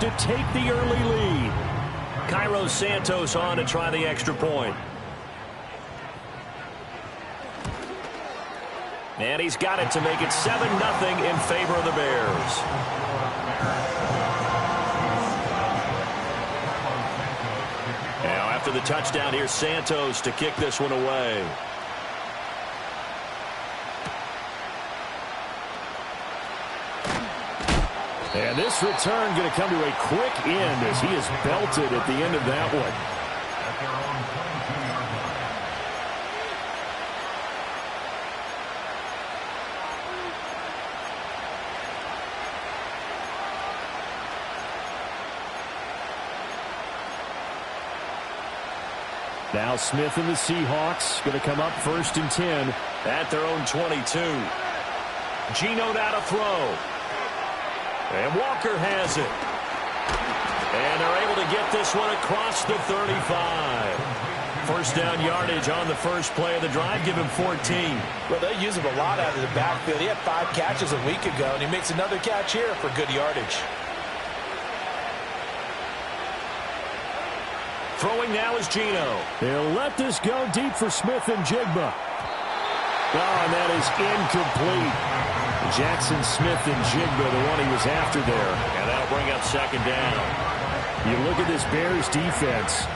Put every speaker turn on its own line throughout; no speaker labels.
to take the early lead. Cairo Santos on to try the extra point. And he's got it to make it 7-0 in favor of the Bears. Now after the touchdown, here's Santos to kick this one away. And this return going to come to a quick end as he is belted at the end of that one. Now Smith and the Seahawks going to come up 1st and 10 at their own 22. Geno now to throw. And Walker has it. And they're able to get this one across the 35. First down yardage on the first play of the drive. Give him 14.
Well, they use him a lot out of the backfield. He had 5 catches a week ago, and he makes another catch here for good yardage.
Throwing now is Geno. They'll let this go deep for Smith and Jigba. Oh, and that is incomplete. Jackson Smith and Jigba, the one he was after there. And that'll bring up 2nd down. You look at this Bears defense.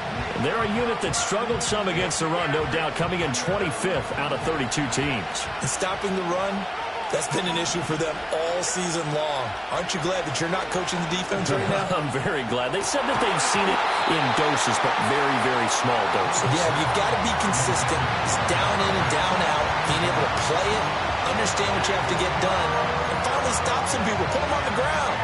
They're a unit that struggled some against the run, no doubt, coming in 25th out of 32 teams.
And stopping the run, that's been an issue for them all season long. Aren't you glad that you're not coaching the defense right now?
I'm very glad. They said that they've seen it in doses, but very, very small doses.
Yeah, you've got to be consistent. It's down in and down out. Being able to play it, understand what you have to get done, and finally stop some people. Put them on the ground.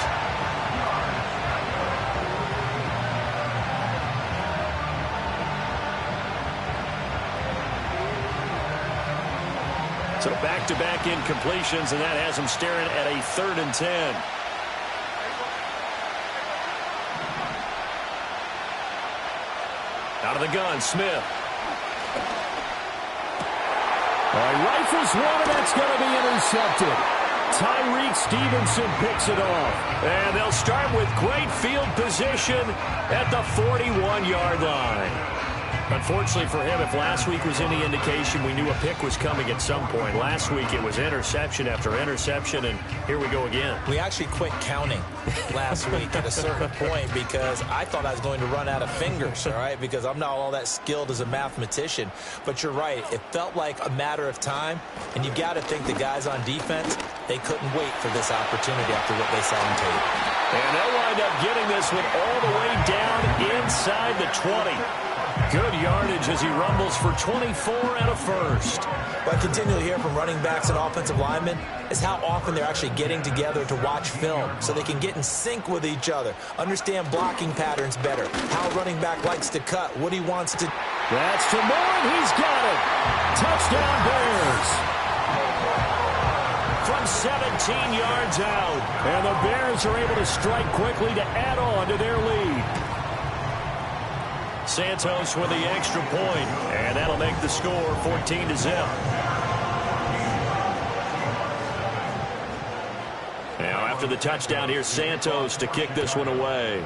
So back-to-back incompletions, and that has him staring at a 3rd and 10. Out of the gun, Smith. Rifles one, and that's going to be intercepted. Tyreek Stevenson picks it off. And they'll start with great field position at the 41-yard line. Unfortunately for him, if last week was any indication, we knew a pick was coming at some point. Last week it was interception after interception, and here we go again.
We actually quit counting last week at a certain point because I thought I was going to run out of fingers, all right, because I'm not all that skilled as a mathematician. But you're right. It felt like a matter of time, and you got to think the guys on defense, they couldn't wait for this opportunity after what they saw on tape.
And they'll wind up getting this one all the way down inside the 20. Good yardage as he rumbles for 24 and a first.
What I continually hear from running backs and offensive linemen is how often they're actually getting together to watch film so they can get in sync with each other, understand blocking patterns better, how a running back likes to cut, what he wants to.
That's to Moore, and he's got it. Touchdown Bears. From 17 yards out. And the Bears are able to strike quickly to add on to their lead. Santos with the extra point, and that'll make the score 14-0. Now after the touchdown, here's Santos to kick this one away.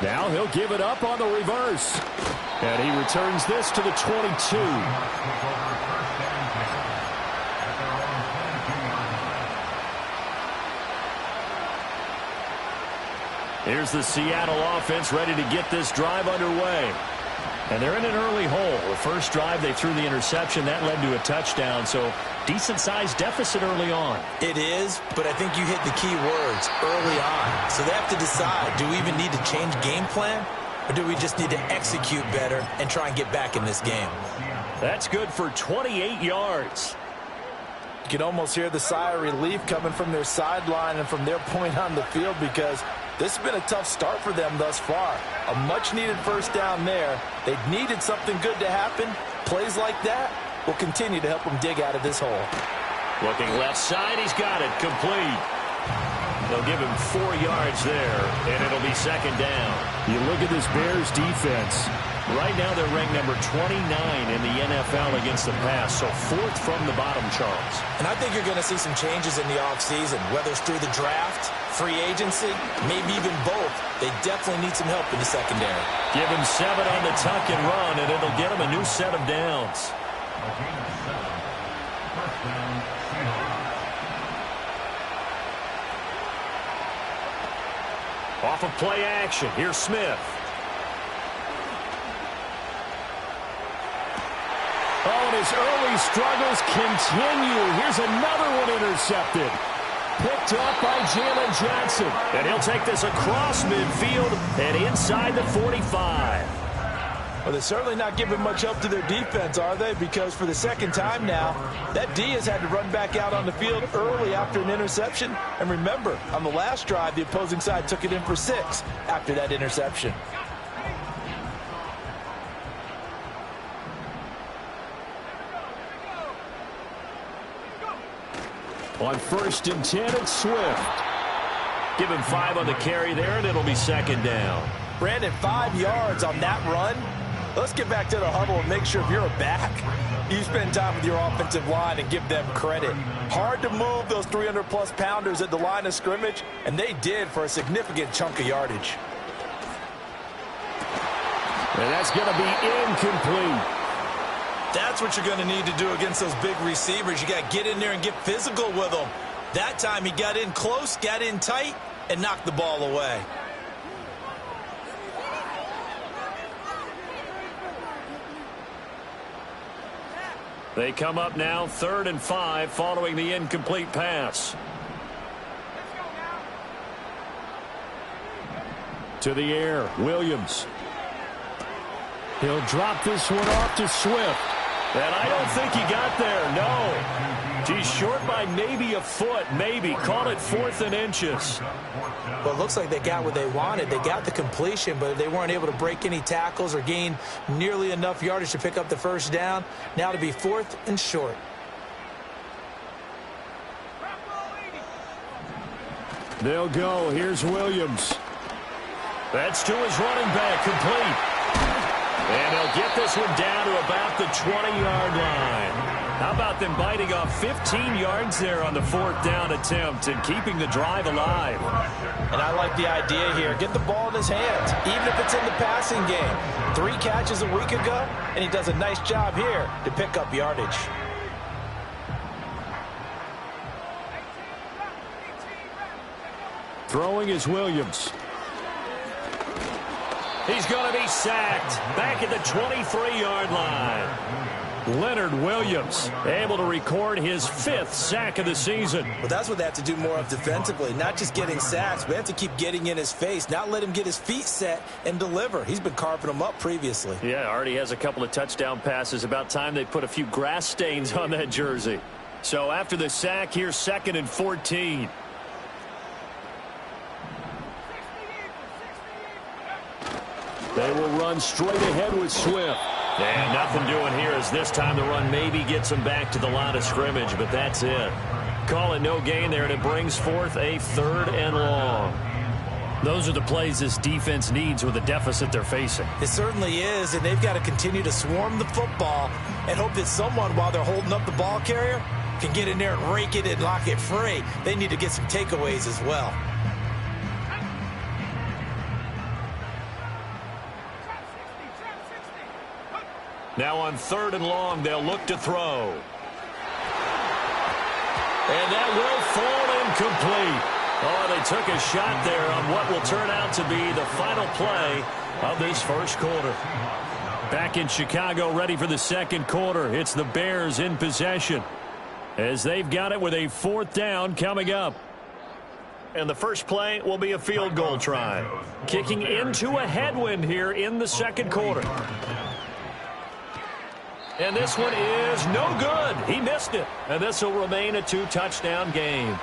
Now he'll give it up on the reverse. And he returns this to the 22. Here's the Seattle offense ready to get this drive underway. And they're in an early hole. The first drive, they threw the interception. That led to a touchdown, so decent-sized deficit early on.
It is, but I think you hit the key words, early on. So they have to decide, do we even need to change game plan, or do we just need to execute better and try and get back in this game?
That's good for 28 yards.
You can almost hear the sigh of relief coming from their sideline and from their point on the field because this has been a tough start for them thus far. A much-needed first down there. They needed something good to happen. Plays like that will continue to help them dig out of this hole.
Looking left side, he's got it. Complete. They'll give him 4 yards there, and it'll be 2nd down. You look at this Bears defense. Right now they're ranked number 29 in the NFL against the pass, so 4th from the bottom, Charles.
And I think you're going to see some changes in the offseason, whether it's through the draft, free agency, maybe even both. They definitely need some help in the secondary.
Give him 7 on the tuck and run, and it'll get him a new set of downs. Off of play action, here's Smith. Oh, and his early struggles continue. Here's another one intercepted. Picked up by Jalen Johnson. And he'll take this across midfield and inside the 45.
Well, they're certainly not giving much help to their defense, are they? Because for the second time now, that D has had to run back out on the field early after an interception. And remember, on the last drive, the opposing side took it in for 6 after that interception.
On 1st and 10, it's Swift. Give him 5 on the carry there, and it'll be 2nd down.
Brandon, 5 yards on that run. Let's get back to the huddle and make sure if you're a back, you spend time with your offensive line and give them credit. Hard to move those 300-plus pounders at the line of scrimmage, and they did for a significant chunk of yardage.
And that's going to be incomplete.
That's what you're going to need to do against those big receivers. You got to get in there and get physical with them. That time he got in close, got in tight, and knocked the ball away.
They come up now 3rd and 5 following the incomplete pass. To the air, Williams. He'll drop this one off to Swift. And I don't think he got there, no. He's short by maybe a foot, maybe. Call it 4th and inches.
Well, it looks like they got what they wanted. They got the completion, but they weren't able to break any tackles or gain nearly enough yardage to pick up the 1st down. Now to be 4th and short.
They'll go. Here's Williams. That's to his running back, complete. And he'll get this one down to about the 20-yard line. How about them biting off 15 yards there on the 4th down attempt and keeping the drive alive?
And I like the idea here. Get the ball in his hands, even if it's in the passing game. 3 catches a week ago, and he does a nice job here to pick up yardage.
Throwing is Williams. He's going to be sacked back at the 23-yard line. Leonard Williams able to record his 5th sack of the season.
Well, that's what they have to do more of defensively, not just getting sacks. We have to keep getting in his face, not let him get his feet set and deliver. He's been carving them up previously.
Yeah, already has a couple of touchdown passes. About time they put a few grass stains on that jersey. So after the sack, here's 2nd and 14. They will run straight ahead with Swift. And nothing doing here as this time the run maybe gets them back to the line of scrimmage, but that's it. Call it no gain there, and it brings forth a 3rd and long. Those are the plays this defense needs with the deficit they're facing.
It certainly is, and they've got to continue to swarm the football and hope that someone, while they're holding up the ball carrier, can get in there and rake it and lock it free. They need to get some takeaways as well.
Now on 3rd and long, they'll look to throw. And that will fall incomplete. Oh, they took a shot there on what will turn out to be the final play of this 1st quarter. Back in Chicago, ready for the 2nd quarter. It's the Bears in possession as they've got it with a 4th down coming up. And the first play will be a field goal try. Kicking into a headwind here in the 2nd quarter. And this one is no good. He missed it. And this will remain a 2-touchdown game.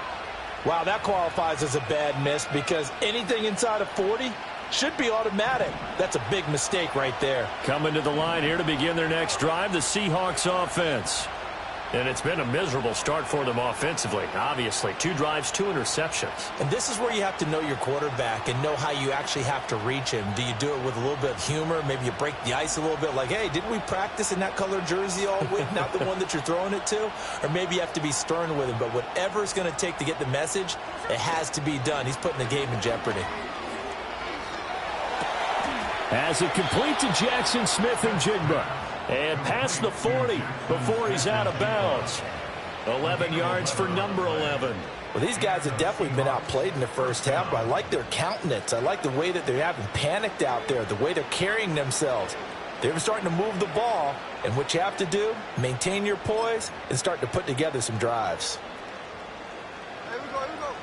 Wow, that qualifies as a bad miss because anything inside of 40 should be automatic. That's a big mistake right there.
Coming to the line here to begin their next drive, the Seahawks offense. And it's been a miserable start for them offensively. Obviously, 2 drives, 2 interceptions.
And this is where you have to know your quarterback and know how you actually have to reach him. Do you do it with a little bit of humor? Maybe you break the ice a little bit like, hey, didn't we practice in that color jersey all week, not the one that you're throwing it to? Or maybe you have to be stern with him. But whatever it's going to take to get the message, it has to be done. He's putting the game in jeopardy.
As it complete to Jackson Smith and Jigba. And past the 40 before he's out of bounds. 11 yards for number 11.
Well, these guys have definitely been outplayed in the first half, but I like their countenance. I like the way that they haven't panicked out there, the way they're carrying themselves. They're starting to move the ball, and what you have to do, maintain your poise and start to put together some drives.
Here we go, here we go.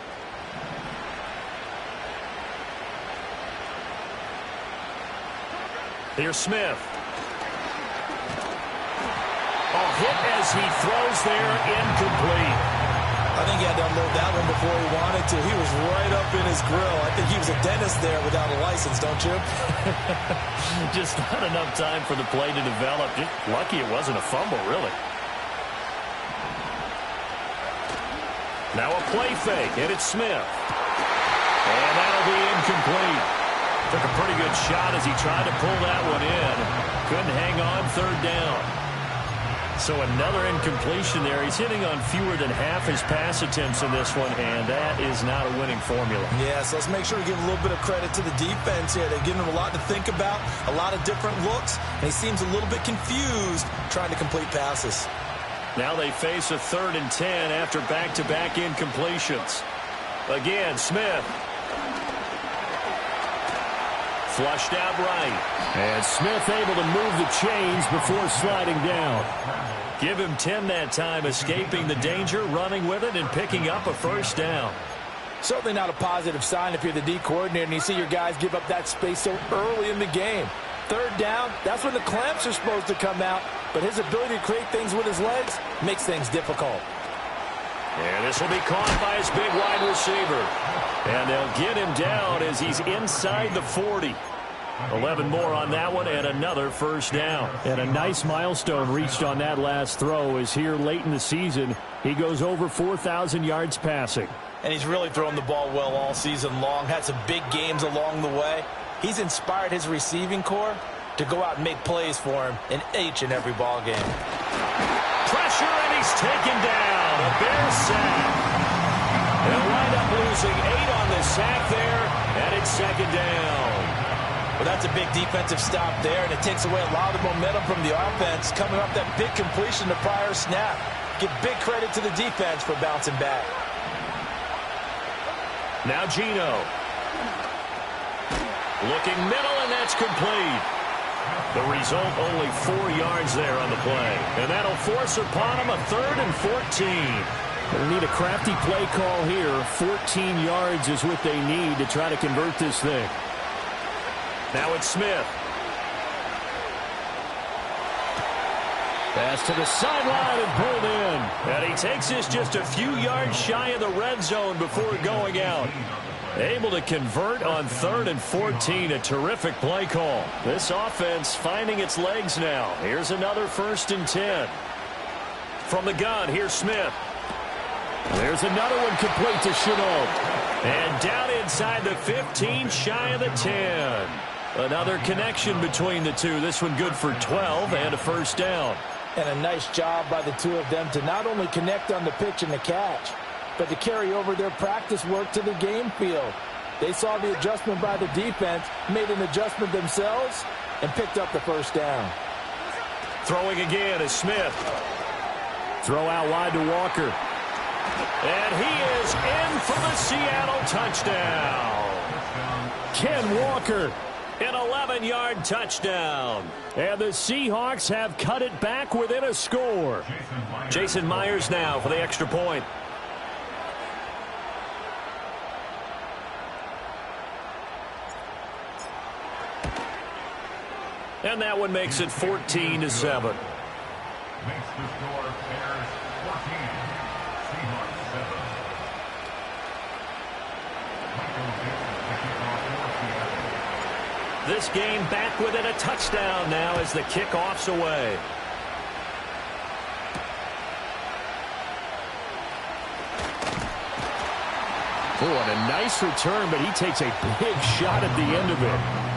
Here's Smith. Hit as he throws there, incomplete.
I think he had to unload that one before he wanted to. He was right up in his grill. I think he was a dentist there without a license, don't you?
Just not enough time for the play to develop. Just lucky it wasn't a fumble, really. Now a play fake, and it's Smith. And that'll be incomplete. Took a pretty good shot as he tried to pull that one in. Couldn't hang on, 3rd down. So another incompletion there. He's hitting on fewer than half his pass attempts in this one, and that is not a winning formula.
Yeah, so let's make sure we give a little bit of credit to the defense here. They're giving him a lot to think about, a lot of different looks, and he seems a little bit confused trying to complete passes.
Now they face a 3rd and 10 after back-to-back incompletions. Again, Smith. Flushed out right. And Smith able to move the chains before sliding down. Give him 10 that time, escaping the danger, running with it, and picking up a 1st down.
Certainly not a positive sign if you're the D coordinator and you see your guys give up that space so early in the game. 3rd down, that's when the clamps are supposed to come out, but his ability to create things with his legs makes things difficult.
And this will be caught by his big wide receiver. And they'll get him down as he's inside the 40. 11 more on that one and another 1st down. And a nice milestone reached on that last throw is here late in the season. He goes over 4,000 yards passing.
And he's really thrown the ball well all season long. Had some big games along the way. He's inspired his receiving corps to go out and make plays for him in each and every ball game.
Pressure, and he's taken down. A Bears sack. They'll wind up losing 8 on the sack there, and it's 2nd down.
Well, that's a big defensive stop there, and it takes away a lot of the momentum from the offense coming off that big completion the prior snap. Give big credit to the defense for bouncing back.
Now Gino. Looking middle, and that's complete. The result, only 4 yards there on the play. And that'll force upon him a 3rd and 14. They need a crafty play call here. 14 yards is what they need to try to convert this thing. Now it's Smith. Pass to the sideline and pulled in. And he takes this just a few yards shy of the red zone before going out. Able to convert on 3rd and 14. A terrific play call. This offense finding its legs now. Here's another 1st and 10. From the gun, here's Smith. There's another one complete to Chenault. And down inside the 15, shy of the 10. Another connection between the two. This one good for 12 and a 1st down.
And a nice job by the two of them to not only connect on the pitch and the catch, but to carry over their practice work to the game field. They saw the adjustment by the defense, made an adjustment themselves, and picked up the 1st down.
Throwing again is Smith. Throw out wide to Walker. And he is in for the Seattle touchdown. Ken Walker, an 11-yard touchdown. And the Seahawks have cut it back within a score. Jason Myers now for the extra point. And that one makes it 14-7.
Makes the score Bears 14, Seahawks 7.
This game back within a touchdown now as the kickoff's away. Oh, and a nice return, but he takes a big shot at the end of it.